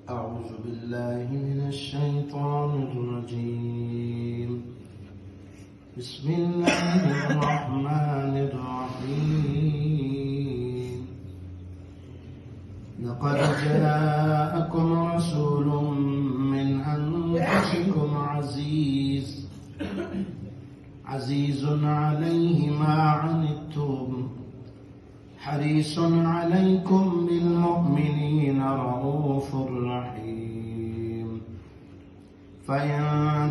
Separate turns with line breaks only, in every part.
أعوذ بالله من الشيطان الرجيم. بسم الله الرحمن الرحيم. لقد جاءكم رسول من أنفسكم عزيز عليه ما عنتم حريص عليكم بالمؤمنين رؤوف رحيم. فإن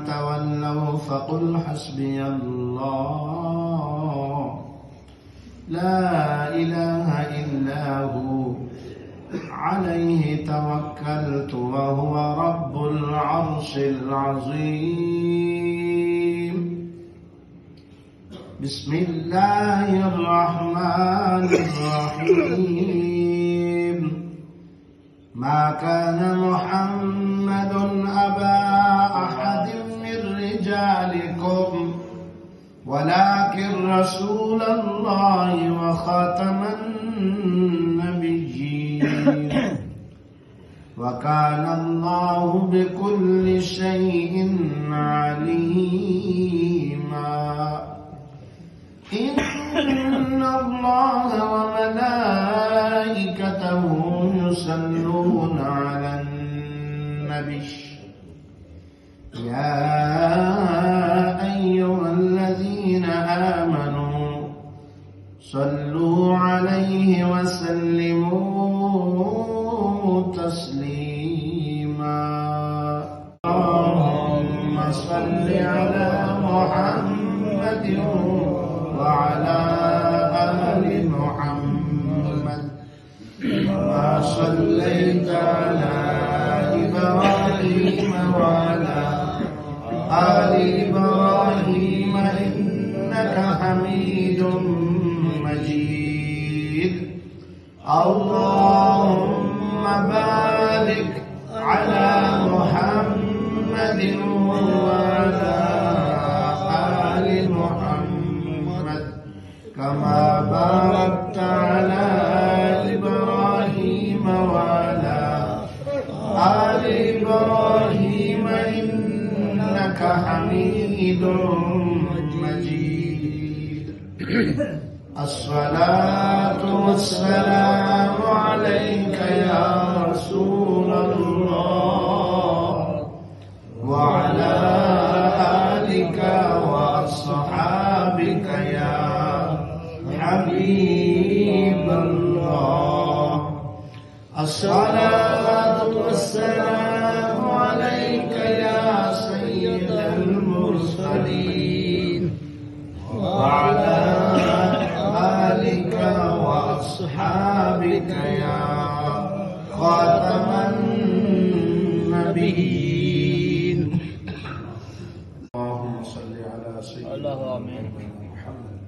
تولوا فقل حسبي الله لا إله إلا هو عليه توكلت وهو رب العرش العظيم. بسم الله الرحمن الرحيم. ما كان محمد أبا أحد من رجالكم ولكن رسول الله وخاتم النبيين وكان الله بكل شيء عليما. إن الله وملائكته يصلون على النبي يا أيها الذين آمنوا صلوا عليه وسلموا تسليما. اللهم صل على محمد وعلى آل محمد كما صليت على إبراهيم وعلى آل إبراهيم إنك حميد مجيد. اللهم بارك على محمد وعلى آل محمد كما باركت على إبراهيم وعلى آل إبراهيم إنك حميد مجيد. الصلاة والسلام عليك يا رسول الله وعلى آلك وأصحابك يا حبيب الله. الصلاة والسلام عليك يا سيد المرسلين وعلى آلك وأصحابك يا خاتم النبيين. اللهم صل على سيدنا محمد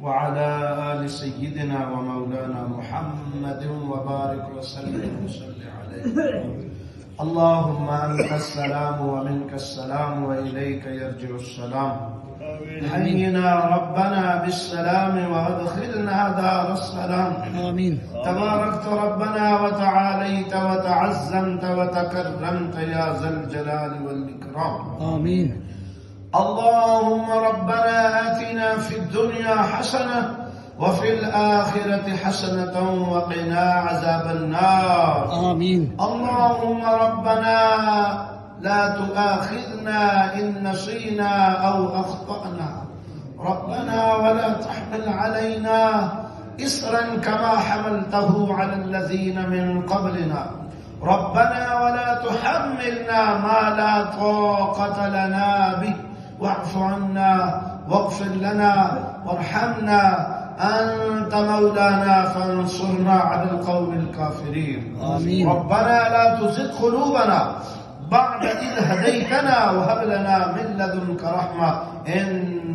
وعلى آل سيدنا ومولانا محمد وبارك وسلم عليه. اللهم أنت السلام ومنك السلام وإليك يرجع السلام. حينا ربنا بالسلام وادخلنا دار السلام.
آمين.
تباركت ربنا وتعاليت وتعزمت وتكرمت يا ذا الجلال والإكرام.
آمين.
اللهم ربنا آتنا في الدنيا حسنة وفي الآخرة حسنة وقنا عذاب النار.
آمين.
اللهم ربنا لا تؤاخذنا إن نسينا أو أخطأنا. ربنا ولا تحمل علينا إصرا كما حملته على الذين من قبلنا. ربنا ولا تحملنا ما لا طاقة لنا به واعف عنا واغفر لنا وارحمنا. أنت مولانا فانصرنا على القوم الكافرين.
آمين.
ربنا لا تزغ قلوبنا بعد إذ هديتنا وهب لنا من لدنك رحمة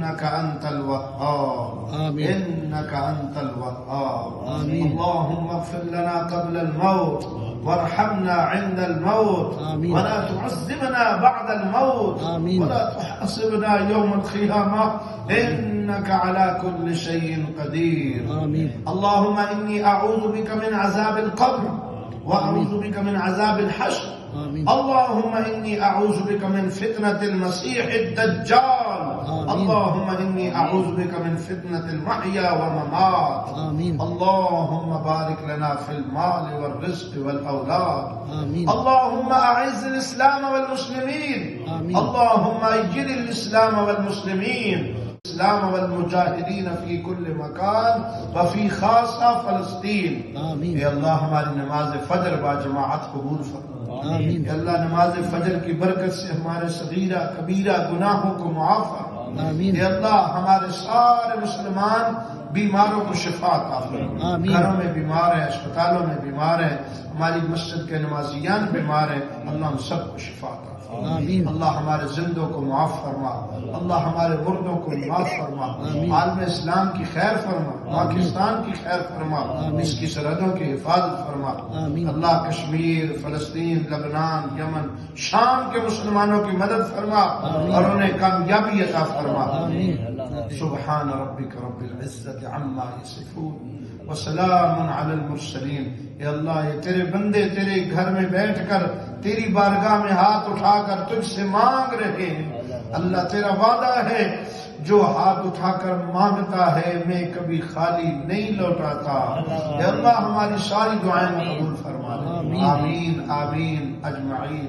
इन्नका अंतल वह्हाब,
आमीन।
इन्नका अंतल वह्हाब।
आमीन।
अल्लाहुम्मा इग़फिर लना क़ब्ल अल-मौत वरहमना इंदा अल-मौत
आमीन।
वला तुअज़्ज़िबना बअदा अल-मौत
आमीन।
वला तुहसिबना यौम अल-क़ियामा इन्नका अला कुल्लि शैइन क़दीर।
आमीन।
अल्लाहुम्मा इन्नी अऊज़ु बिका मिन अज़ाबिल क़ब्र व अऊज़ु बिका मिन अज़ाबिल हश्र।
आमीन।
अल्लाहुम्मा इन्नी अऊज़ु बिका मिन फितनतिल मसीहिद दज्जाल। अल्लाहुम्मा इन्नी अऊज़ु बिका मिन फितनतिल महया व ममात।
आमीन।
अल्लाहुम्मा बारिक लना फिल माल वल रिज़्क़ वल औलाद।
आमीन।
अल्लाहुम्मा अइज़्ज़िल इस्लाम वल मुस्लिमीन।
आमीन।
अल्लाहुम्मा अय्यिदिल इस्लाम वल मुस्लिमीन इस्लाम वल मुजाहिदीन फी कुल्ल मकान व फी खासा फलस्तीन।
आमीन।
या अल्लाह हमारी नमाज फजर बा जमाअत कबूल फरमा।
आमीन।
या अल्लाह नमाज फजर की बरकत से हमारे सगीरा कबीरा गुनाहों को मुआफ फरमा।
आमीन।
या अल्लाह हमारे सारे मुसलमान बीमारों को शिफा अता फरमा।
आमीन।
घरों में बीमार है, अस्पतालों में बीमार है, हमारी मस्जिद के नमाजियान बीमार है, अल्लाह हम सबको शिफा अता फरमा।
आमीन।
अल्लाह हमारे जिंदों को माफ फरमा, अल्लाह हमारे मुर्दों को माफ फरमा, आलम इस्लाम की खैर फरमा, पाकिस्तान की खैर फरमा, इसकी सरहदों की हिफाजत फरमा। अल्लाह कश्मीर, फलस्तीन, लबनान, यमन, शाम के मुसलमानों की मदद फरमा और उन्हें कामयाबी अता फरमा। सुब्हान रब्बिक रब्बिल इज्जति अम्मा यसिफून व सलामुन अलल मुरसलीन। या अल्लाह ये तेरे बंदे तेरे घर में बैठकर तेरी बारगाह में हाथ उठाकर तुझसे मांग रहे हैं। अल्लाह तेरा वादा है जो हाथ उठाकर मांगता है मैं कभी खाली नहीं लौटाता। या अल्लाह हमारी सारी दुआएं कबूल फरमा। आमीन आमीन अजमाइन।